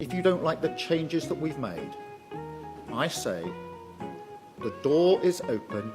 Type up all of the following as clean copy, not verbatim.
If you don't like the changes that we've made, I say the door is open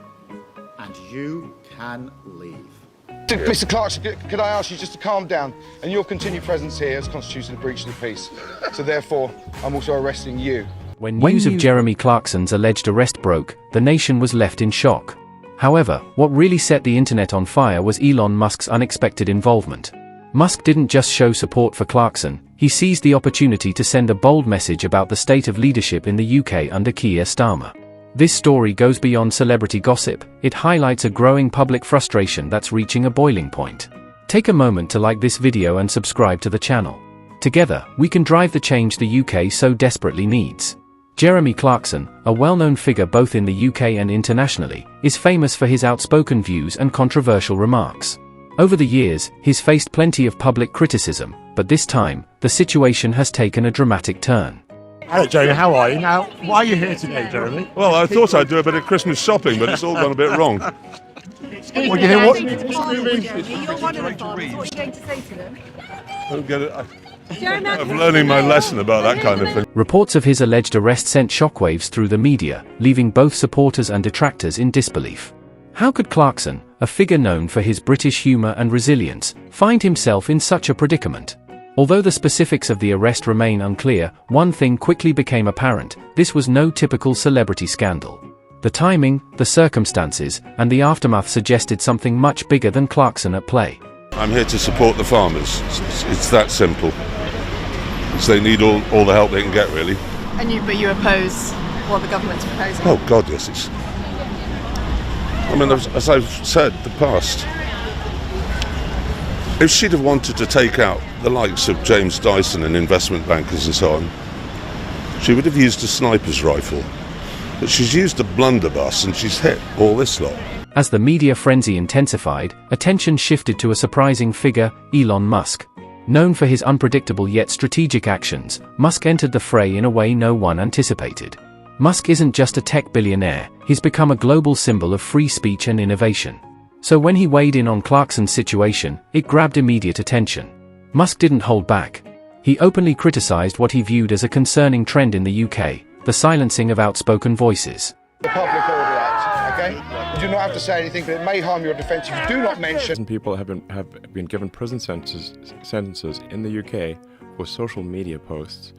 and you can leave. Mr. Clarkson, could I ask you just to calm down? And your continued presence here has constituted a breach of the peace. So therefore, I'm also arresting you. When news of Jeremy Clarkson's alleged arrest broke, the nation was left in shock. However, what really set the internet on fire was Elon Musk's unexpected involvement. Musk didn't just show support for Clarkson, he seized the opportunity to send a bold message about the state of leadership in the UK under Keir Starmer. This story goes beyond celebrity gossip, it highlights a growing public frustration that's reaching a boiling point. Take a moment to like this video and subscribe to the channel. Together, we can drive the change the UK so desperately needs. Jeremy Clarkson, a well-known figure both in the UK and internationally, is famous for his outspoken views and controversial remarks. Over the years, he's faced plenty of public criticism, but this time, the situation has taken a dramatic turn. Hello Jeremy, how are you? Now, why are you here today, Jeremy? Well, I thought I'd do a bit of Christmas shopping, but it's all gone a bit wrong. Well, you hear what? You're one of the farmers. What are you going to say to them? Don't get it. I'm learning my lesson about that kind of thing. Reports of his alleged arrest sent shockwaves through the media, leaving both supporters and detractors in disbelief. How could Clarkson, a figure known for his British humour and resilience, find himself in such a predicament? Although the specifics of the arrest remain unclear, one thing quickly became apparent: this was no typical celebrity scandal. The timing, the circumstances, and the aftermath suggested something much bigger than Clarkson at play. I'm here to support the farmers. It's that simple. So they need all the help they can get, really. But you oppose what the government's proposing? Oh God, yes. I mean, as I've said in the past, if she'd have wanted to take out the likes of James Dyson and investment bankers and so on, she would have used a sniper's rifle. But she's used a blunderbuss and she's hit all this lot. As the media frenzy intensified, attention shifted to a surprising figure, Elon Musk. Known for his unpredictable yet strategic actions, Musk entered the fray in a way no one anticipated. Musk isn't just a tech billionaire, he's become a global symbol of free speech and innovation. So when he weighed in on Clarkson's situation, it grabbed immediate attention. Musk didn't hold back. He openly criticized what he viewed as a concerning trend in the UK, the silencing of outspoken voices. The Public Order Act, okay? You do not have to say anything, but it may harm your defence if you do not mention. People have been given prison sentences in the UK for social media posts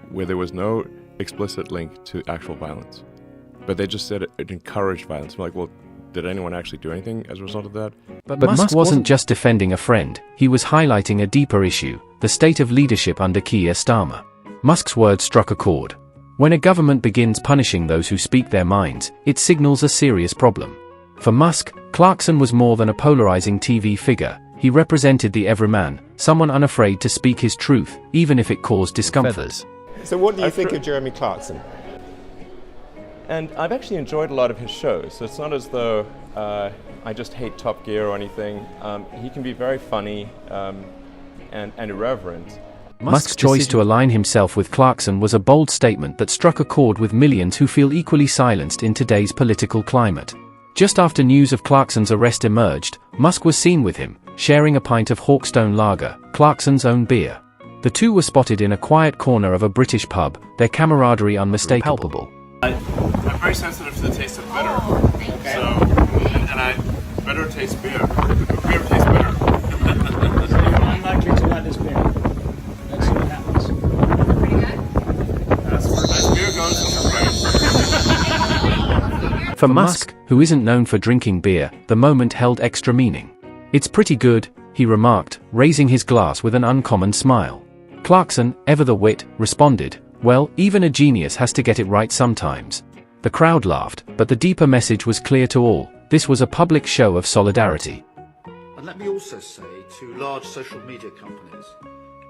where there was no explicit link to actual violence, but they just said it encouraged violence. I'm like, well, did anyone actually do anything as a result of that? But Musk wasn't just defending a friend, he was highlighting a deeper issue, the state of leadership under Keir Starmer. Musk's words struck a chord. When a government begins punishing those who speak their minds, it signals a serious problem. For Musk, Clarkson was more than a polarizing TV figure. He represented the everyman, someone unafraid to speak his truth, even if it caused discomfort. So what do you think of Jeremy Clarkson? And I've actually enjoyed a lot of his shows, so it's not as though I just hate Top Gear or anything. He can be very funny and irreverent. Musk's choice to align himself with Clarkson was a bold statement that struck a chord with millions who feel equally silenced in today's political climate. Just after news of Clarkson's arrest emerged, Musk was seen with him, sharing a pint of Hawkstone Lager, Clarkson's own beer. The two were spotted in a quiet corner of a British pub, their camaraderie unmistakable. I'm very sensitive to the taste of bitter, bitter tastes beer. Beer tastes bitter. I'm unlikely to like this beer. Let's see what happens. Pretty good? As beer goes, For Musk, who isn't known for drinking beer, the moment held extra meaning. "It's pretty good," he remarked, raising his glass with an uncommon smile. Clarkson, ever the wit, responded, "Well, even a genius has to get it right sometimes." The crowd laughed, but the deeper message was clear to all. This was a public show of solidarity. And let me also say to large social media companies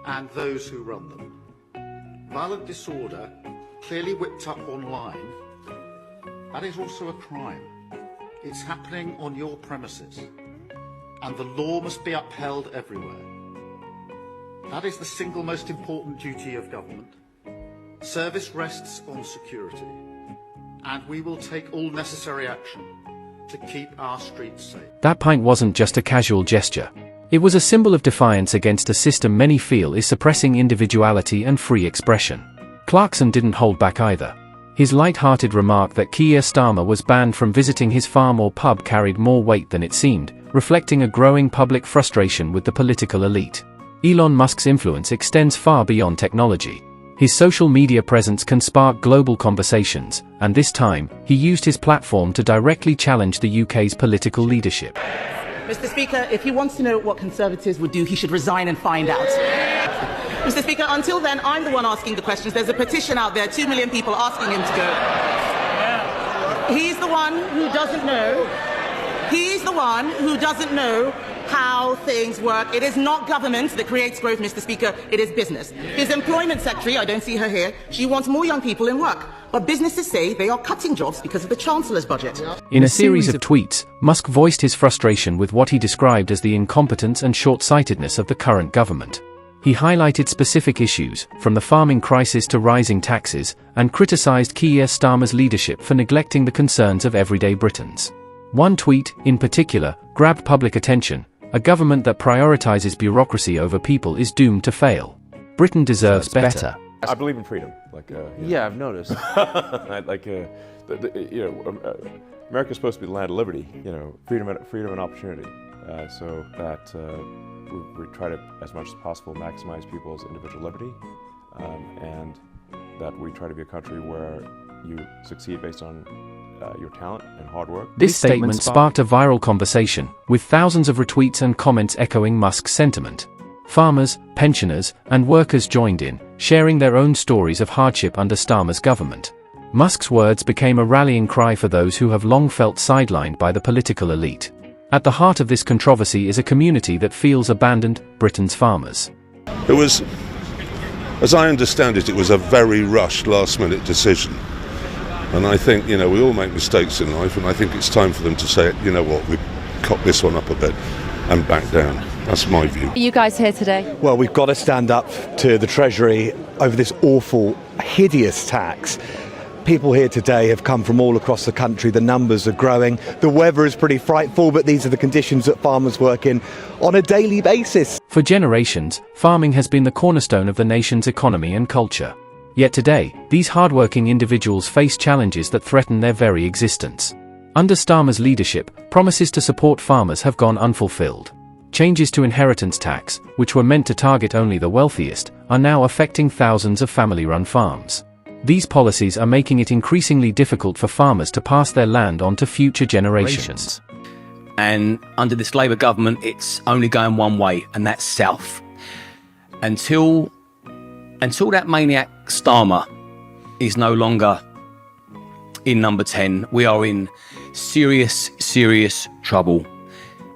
and those who run them, violent disorder clearly whipped up online, that is also a crime. It's happening on your premises, and the law must be upheld everywhere. That is the single most important duty of government. Service rests on security, and we will take all necessary action to keep our streets safe. That pint wasn't just a casual gesture. It was a symbol of defiance against a system many feel is suppressing individuality and free expression. Clarkson didn't hold back either. His light-hearted remark that Keir Starmer was banned from visiting his farm or pub carried more weight than it seemed, reflecting a growing public frustration with the political elite. Elon Musk's influence extends far beyond technology. His social media presence can spark global conversations, and this time, he used his platform to directly challenge the UK's political leadership. Mr. Speaker, if he wants to know what Conservatives would do, he should resign and find out. Mr. Speaker, until then, I'm the one asking the questions. There's a petition out there, 2 million people asking him to go. He's the one who doesn't know. He's the one who doesn't know how things work. It is not government that creates growth, Mr. Speaker. It is business. His employment secretary, I don't see her here, she wants more young people in work. But businesses say they are cutting jobs because of the Chancellor's budget. In a series of tweets, Musk voiced his frustration with what he described as the incompetence and short-sightedness of the current government. He highlighted specific issues, from the farming crisis to rising taxes, and criticized Keir Starmer's leadership for neglecting the concerns of everyday Britons. One tweet, in particular, grabbed public attention: a government that prioritizes bureaucracy over people is doomed to fail. Britain deserves better. I believe in freedom. Yeah, I've noticed. America's supposed to be the land of liberty. Freedom and opportunity. So that we try to, as much as possible, maximize people's individual liberty, and that we try to be a country where you succeed based on your talent and hard work. This statement sparked a viral conversation, with thousands of retweets and comments echoing Musk's sentiment. Farmers, pensioners, and workers joined in, sharing their own stories of hardship under Starmer's government. Musk's words became a rallying cry for those who have long felt sidelined by the political elite. At the heart of this controversy is a community that feels abandoned: Britain's farmers. It was, as I understand it, it was a very rushed last-minute decision. And I think, we all make mistakes in life, and I think it's time for them to say, you know what, we've cocked this one up a bit and back down. That's my view. Are you guys here today? Well, we've got to stand up to the Treasury over this awful, hideous tax. People here today have come from all across the country. The numbers are growing. The weather is pretty frightful, but these are the conditions that farmers work in on a daily basis. For generations, farming has been the cornerstone of the nation's economy and culture. Yet today, these hardworking individuals face challenges that threaten their very existence. Under Starmer's leadership, promises to support farmers have gone unfulfilled. Changes to inheritance tax, which were meant to target only the wealthiest, are now affecting thousands of family-run farms. These policies are making it increasingly difficult for farmers to pass their land on to future generations. And under this Labour government, it's only going one way, and that's south. Until that maniac Starmer is no longer in number 10, we are in serious, serious trouble.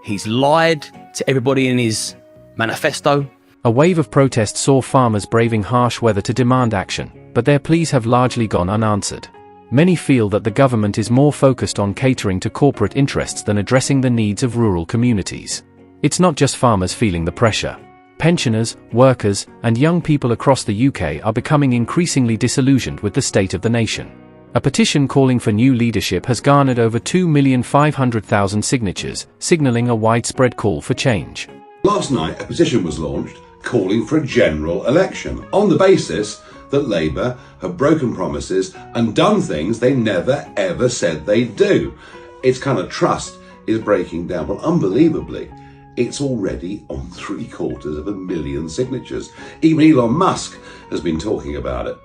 He's lied to everybody in his manifesto. A wave of protest saw farmers braving harsh weather to demand action, but their pleas have largely gone unanswered. Many feel that the government is more focused on catering to corporate interests than addressing the needs of rural communities. It's not just farmers feeling the pressure. Pensioners, workers, and young people across the UK are becoming increasingly disillusioned with the state of the nation. A petition calling for new leadership has garnered over 2,500,000 signatures, signalling a widespread call for change. Last night, a petition was launched calling for a general election on the basis that Labour have broken promises and done things they never ever said they'd do. Its kind of trust is breaking down. Well, unbelievably, it's already on 750,000 signatures. Even Elon Musk has been talking about it.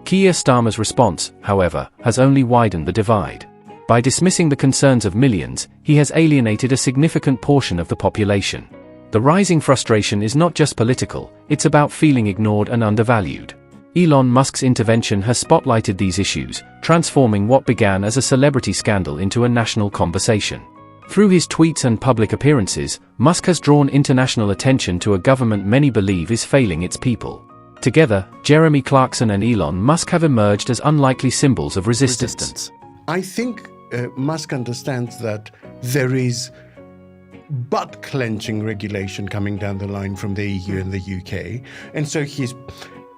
Keir Starmer's response, however, has only widened the divide. By dismissing the concerns of millions, he has alienated a significant portion of the population. The rising frustration is not just political, it's about feeling ignored and undervalued. Elon Musk's intervention has spotlighted these issues, transforming what began as a celebrity scandal into a national conversation. Through his tweets and public appearances, Musk has drawn international attention to a government many believe is failing its people. Together, Jeremy Clarkson and Elon Musk have emerged as unlikely symbols of resistance. I think Musk understands that there is butt-clenching regulation coming down the line from the EU and the UK, and so he's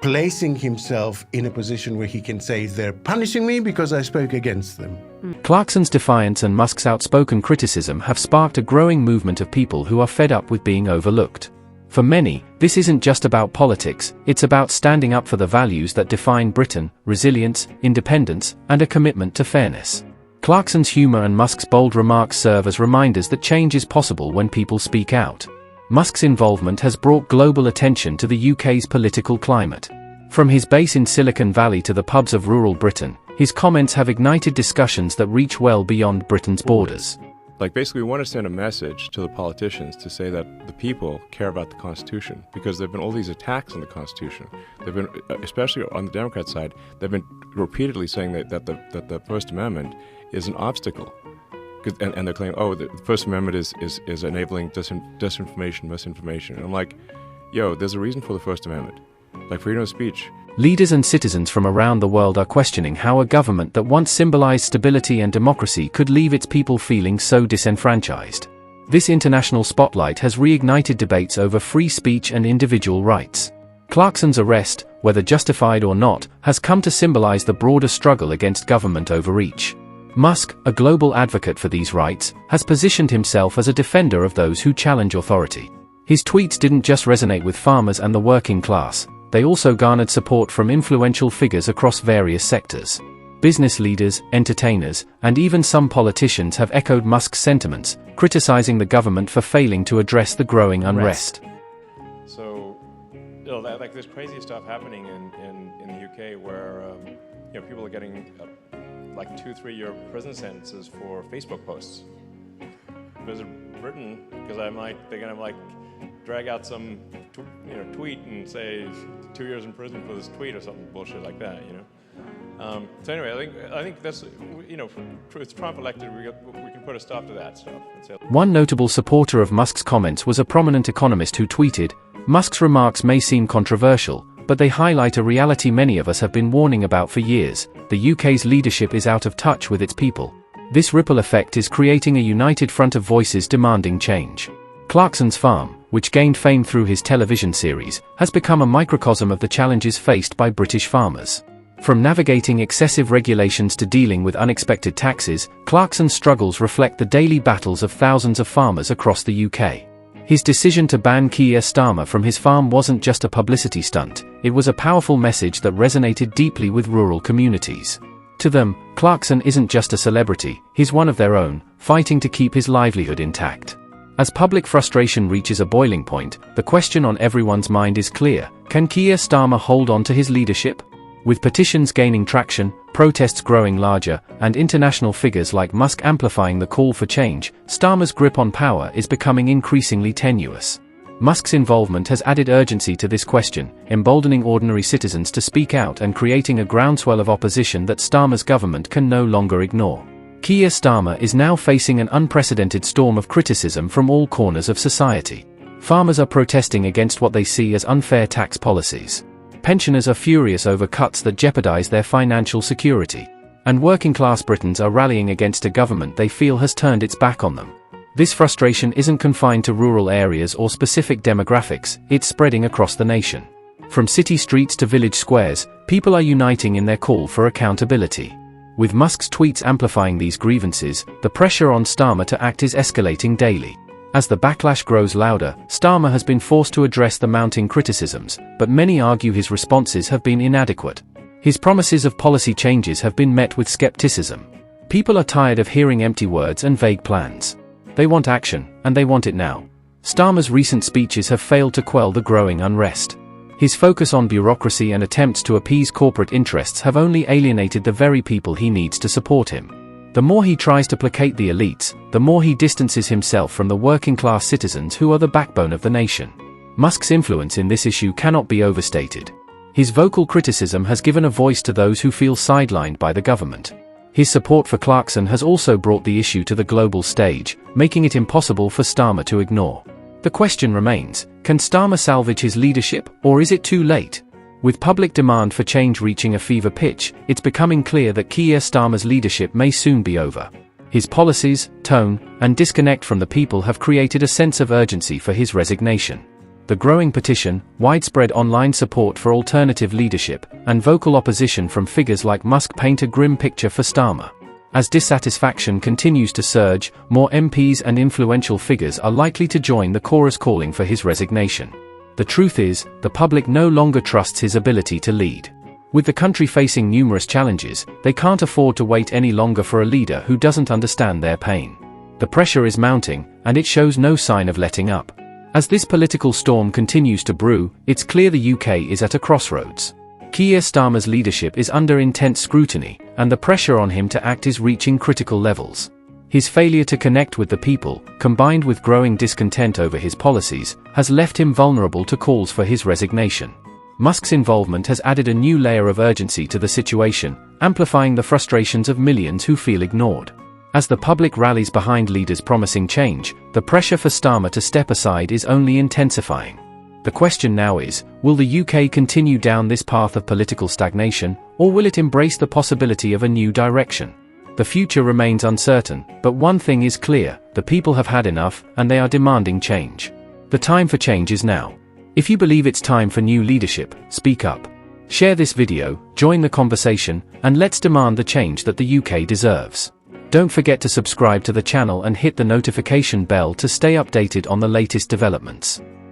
placing himself in a position where he can say, they're punishing me because I spoke against them. Clarkson's defiance and Musk's outspoken criticism have sparked a growing movement of people who are fed up with being overlooked. For many, this isn't just about politics, it's about standing up for the values that define Britain: resilience, independence, and a commitment to fairness. Clarkson's humor and Musk's bold remarks serve as reminders that change is possible when people speak out. Musk's involvement has brought global attention to the UK's political climate. From his base in Silicon Valley to the pubs of rural Britain, his comments have ignited discussions that reach well beyond Britain's borders. Like, basically, we want to send a message to the politicians to say that the people care about the Constitution, because there have been all these attacks on the Constitution. They've been, especially on the Democrat side, they've been repeatedly saying that the First Amendment is an obstacle. And they're claiming, oh, the First Amendment is enabling disinformation, misinformation. And I'm like, yo, there's a reason for the First Amendment. Like freedom of speech. Leaders and citizens from around the world are questioning how a government that once symbolized stability and democracy could leave its people feeling so disenfranchised. This international spotlight has reignited debates over free speech and individual rights. Clarkson's arrest, whether justified or not, has come to symbolize the broader struggle against government overreach. Musk, a global advocate for these rights, has positioned himself as a defender of those who challenge authority. His tweets didn't just resonate with farmers and the working class, they also garnered support from influential figures across various sectors. Business leaders, entertainers, and even some politicians have echoed Musk's sentiments, criticizing the government for failing to address the growing unrest. So, like there's crazy stuff happening in the UK where people are getting like 2-3 year prison sentences for Facebook posts. Visit Britain, because they're gonna like drag out some tweet and say 2 years in prison for this tweet or something bullshit like that, So anyway, I think that's, it's Trump elected, we can put a stop to that stuff. And say, one notable supporter of Musk's comments was a prominent economist who tweeted, "Musk's remarks may seem controversial, but they highlight a reality many of us have been warning about for years. The UK's leadership is out of touch with its people. This ripple effect is creating a united front of voices demanding change." Clarkson's farm, which gained fame through his television series, has become a microcosm of the challenges faced by British farmers. From navigating excessive regulations to dealing with unexpected taxes, Clarkson's struggles reflect the daily battles of thousands of farmers across the UK. His decision to ban Keir Starmer from his farm wasn't just a publicity stunt, it was a powerful message that resonated deeply with rural communities. To them, Clarkson isn't just a celebrity, he's one of their own, fighting to keep his livelihood intact. As public frustration reaches a boiling point, the question on everyone's mind is clear: can Keir Starmer hold on to his leadership? With petitions gaining traction, protests growing larger, and international figures like Musk amplifying the call for change, Starmer's grip on power is becoming increasingly tenuous. Musk's involvement has added urgency to this question, emboldening ordinary citizens to speak out and creating a groundswell of opposition that Starmer's government can no longer ignore. Keir Starmer is now facing an unprecedented storm of criticism from all corners of society. Farmers are protesting against what they see as unfair tax policies. Pensioners are furious over cuts that jeopardize their financial security. And working-class Britons are rallying against a government they feel has turned its back on them. This frustration isn't confined to rural areas or specific demographics, it's spreading across the nation. From city streets to village squares, people are uniting in their call for accountability. With Musk's tweets amplifying these grievances, the pressure on Starmer to act is escalating daily. As the backlash grows louder, Starmer has been forced to address the mounting criticisms, but many argue his responses have been inadequate. His promises of policy changes have been met with skepticism. People are tired of hearing empty words and vague plans. They want action, and they want it now. Starmer's recent speeches have failed to quell the growing unrest. His focus on bureaucracy and attempts to appease corporate interests have only alienated the very people he needs to support him. The more he tries to placate the elites, the more he distances himself from the working-class citizens who are the backbone of the nation. Musk's influence in this issue cannot be overstated. His vocal criticism has given a voice to those who feel sidelined by the government. His support for Clarkson has also brought the issue to the global stage, making it impossible for Starmer to ignore. The question remains, can Starmer salvage his leadership, or is it too late? With public demand for change reaching a fever pitch, it's becoming clear that Keir Starmer's leadership may soon be over. His policies, tone, and disconnect from the people have created a sense of urgency for his resignation. The growing petition, widespread online support for alternative leadership, and vocal opposition from figures like Musk paint a grim picture for Starmer. As dissatisfaction continues to surge, more MPs and influential figures are likely to join the chorus calling for his resignation. The truth is, the public no longer trusts his ability to lead. With the country facing numerous challenges, they can't afford to wait any longer for a leader who doesn't understand their pain. The pressure is mounting, and it shows no sign of letting up. As this political storm continues to brew, it's clear the UK is at a crossroads. Keir Starmer's leadership is under intense scrutiny, and the pressure on him to act is reaching critical levels. His failure to connect with the people, combined with growing discontent over his policies, has left him vulnerable to calls for his resignation. Musk's involvement has added a new layer of urgency to the situation, amplifying the frustrations of millions who feel ignored. As the public rallies behind leaders promising change, the pressure for Starmer to step aside is only intensifying. The question now is, will the UK continue down this path of political stagnation, or will it embrace the possibility of a new direction? The future remains uncertain, but one thing is clear: the people have had enough, and they are demanding change. The time for change is now. If you believe it's time for new leadership, speak up. Share this video, join the conversation, and let's demand the change that the UK deserves. Don't forget to subscribe to the channel and hit the notification bell to stay updated on the latest developments.